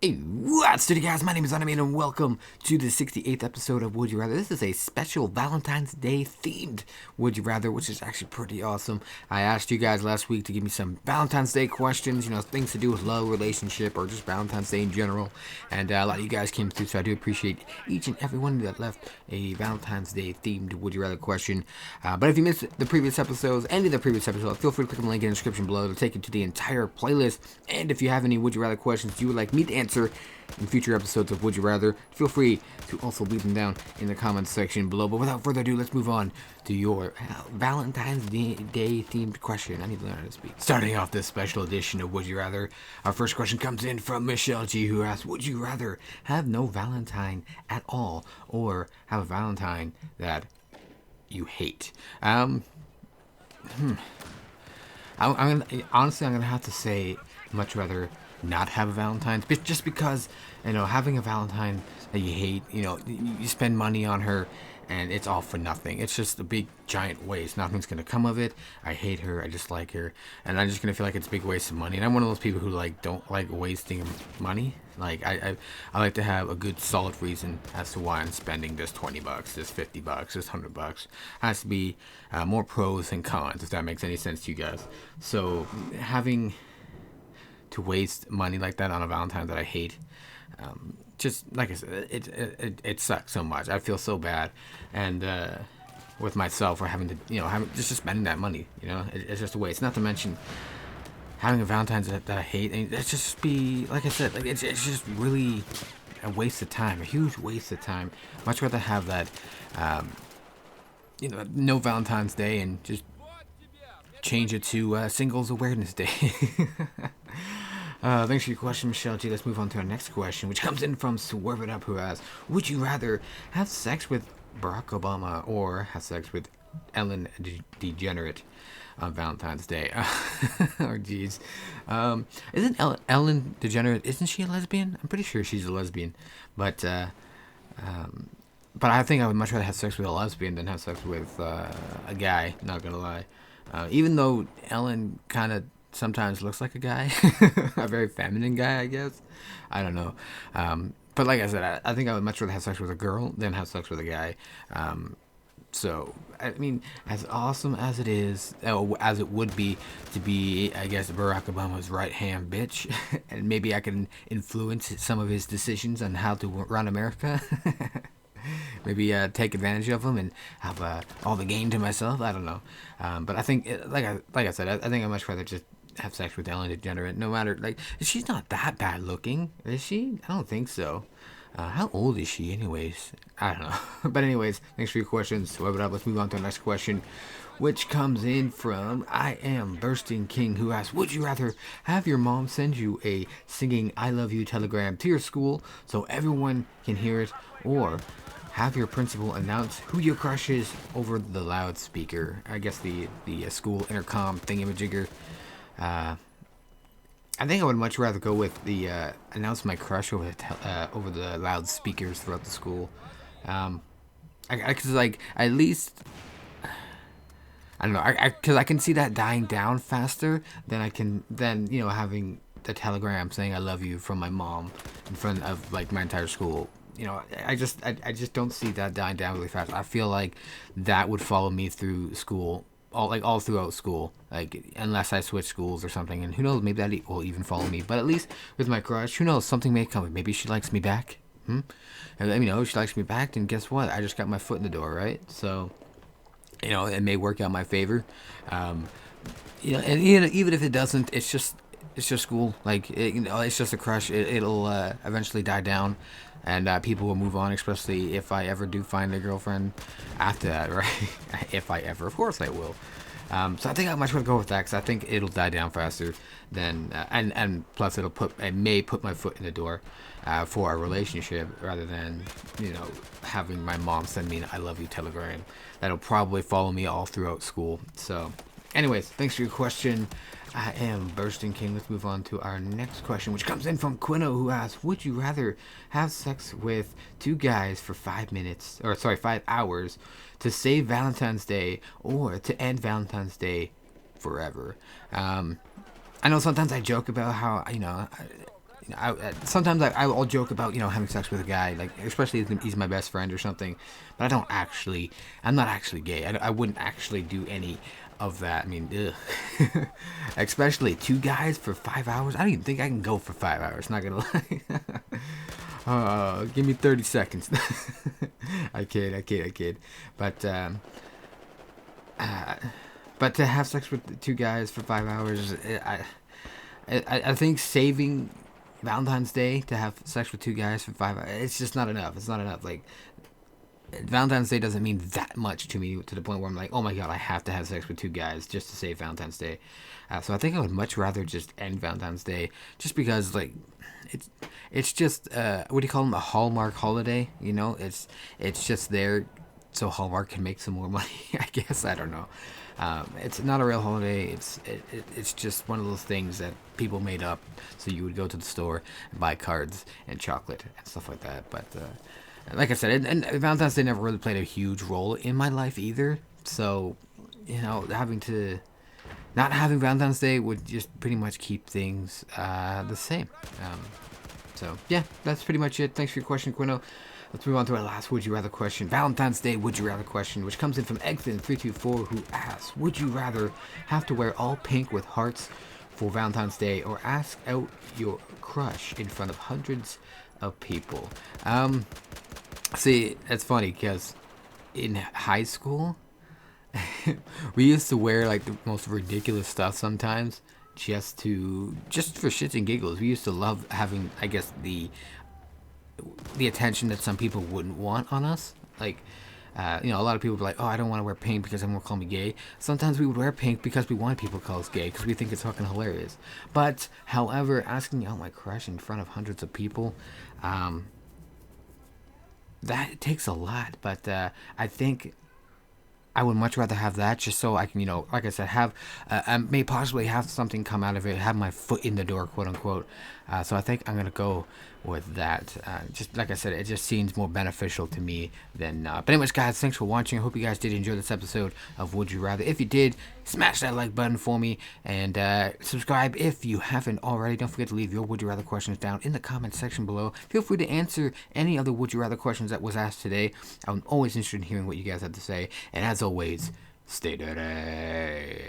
Hey, what's good, guys? My name is Arnimane, and welcome to the 68th episode of Would You Rather. This is a special Valentine's Day themed Would You Rather, which is actually pretty awesome. I asked you guys last week to give me some Valentine's Day questions, things to do with love, relationship, or just Valentine's Day in general. And a lot of you guys came through, so I do appreciate each and every one that left a Valentine's Day themed Would You Rather question. But if you missed the previous episodes, any of the previous episodes, feel free to click on the link in the description below to take you to the entire playlist. And if you have any Would You Rather questions you would like me to answer in future episodes of Would You Rather, feel free to also leave them down in the comments section below. But without further ado, let's move on to your Valentine's Day themed question. I need to learn how to speak. Starting off this special edition of Would You Rather, our first question comes in from Michelle G, who asks, would you rather have no Valentine at all or have a Valentine that you hate? Honestly, I'm gonna have to say much rather not have a Valentine's, but just because having a Valentine that you hate, you spend money on her and it's all for nothing. It's just a big giant waste. Nothing's gonna come of it. I hate her, I just like her, and I'm just gonna feel like it's a big waste of money. And I'm one of those people who don't like wasting money. I like to have a good solid reason as to why I'm spending this $20, this $50, this $100. Has to be more pros than cons, if that makes any sense to you guys. So having to waste money like that on a Valentine that I hate, just like I said, it sucks so much. I feel so bad, and with myself for having to having just spending that money. It's just a waste. Not to mention having a Valentine's that I hate, and it's just be like I said, it's just really a waste of time, a huge waste of time. Much rather have that, no Valentine's Day and just change it to Singles Awareness Day. Thanks for your question, Michelle G. Let's move on to our next question, which comes in from Swerve It Up, who asks, would you rather have sex with Barack Obama or have sex with Ellen DeGenerate on Valentine's Day? Oh, jeez. Isn't Ellen DeGenerate, isn't she a lesbian? I'm pretty sure she's a lesbian. But I think I would much rather have sex with a lesbian than have sex with a guy, not gonna lie. Even though Ellen kind of sometimes looks like a guy, a very feminine guy, I guess. I don't know. But like I said, I think I would much rather have sex with a girl than have sex with a guy. So, I mean, as awesome as it is, as it would be to be, I guess, Barack Obama's right-hand bitch, and maybe I can influence some of his decisions on how to run America. Maybe take advantage of him and have all the game to myself. I don't know. But I think, like I said, I think I'd much rather just have sex with Ellen DeGenerate. No matter, she's not that bad looking, is she? I don't think so. How old is she, anyways? I don't know. But anyways, thanks for your questions. Wrap it up. Let's move on to the next question, which comes in from I Am Bursting King, who asks, would you rather have your mom send you a singing I love you telegram to your school so everyone can hear it, or have your principal announce who your crush is over the loudspeaker? I guess the school intercom thingamajigger. I think I would much rather go with the announce my crush over the loudspeakers throughout the school. Cause at least I don't know. Cause I can see that dying down faster than having the telegram saying I love you from my mom in front of my entire school. I just don't see that dying down really fast. I feel like that would follow me through school, all throughout school, unless I switch schools or something. And who knows, maybe that will even follow me. But at least with my crush, who knows, something may come. Maybe she likes me back. And let me know if she likes me back, then guess what? I just got my foot in the door, right? So, it may work out in my favor. And even if it doesn't, it's just school. It's just a crush. It'll eventually die down. And people will move on, especially if I ever do find a girlfriend after that, right? If I ever, of course I will. So I think I much want to go with that because I think it'll die down faster than, and plus it may put my foot in the door for our relationship rather than, having my mom send me an I love you telegram. That'll probably follow me all throughout school. So anyways, thanks for your question. I Am Bursting King. Let's move on to our next question, which comes in from Quino, who asks, would you rather have sex with two guys for 5 hours to save Valentine's Day or to end Valentine's Day forever? I know sometimes I joke about how, sometimes I'll joke about having sex with a guy, like especially if he's my best friend or something, but I'm not actually gay. I wouldn't actually do any of that. I mean, ugh. Especially two guys for 5 hours. I don't even think I can go for 5 hours. Not gonna lie. Give me 30 seconds. I kid. But but to have sex with two guys for 5 hours, I think saving Valentine's Day to have sex with two guys for 5 hours, it's just not enough. It's not enough. Like, Valentine's Day doesn't mean that much to me, to the point where I'm like, oh my god, I have to have sex with two guys just to save Valentine's Day. So I think I would much rather just end Valentine's Day, just because like it's just what do you call them, a Hallmark holiday? It's just there so Hallmark can make some more money. I guess, I don't know. It's not a real holiday. It's just one of those things that people made up so you would go to the store and buy cards and chocolate and stuff like that. But like I said, and Valentine's Day never really played a huge role in my life either. So, not having Valentine's Day would just pretty much keep things the same. So, yeah, that's pretty much it. Thanks for your question, Quino. Let's move on to our last Would You Rather question. Valentine's Day Would You Rather question, which comes in from Egson324, who asks, would you rather have to wear all pink with hearts for Valentine's Day, or ask out your crush in front of hundreds of people? See, it's funny because in high school, we used to wear like the most ridiculous stuff sometimes, just for shits and giggles. We used to love having, I guess, the attention that some people wouldn't want on us. Like, a lot of people would be like, oh, I don't want to wear pink because everyone will call me gay. Sometimes we would wear pink because we want people to call us gay, because we think it's fucking hilarious. But, however, asking out my crush in front of hundreds of people, that takes a lot. But I think I would much rather have that, just so I can, like I said, have, may possibly have something come out of it, have my foot in the door, quote unquote. So I think I'm going to go with that. Just like I said, it just seems more beneficial to me than not. But anyways, guys, thanks for watching. I hope you guys did enjoy this episode of Would You Rather. If you did, smash that like button for me, and subscribe if you haven't already. Don't forget to leave your Would You Rather questions down in the comment section below. Feel free to answer any other Would You Rather questions that was asked today. I'm always interested in hearing what you guys have to say. And as always, stay dirty.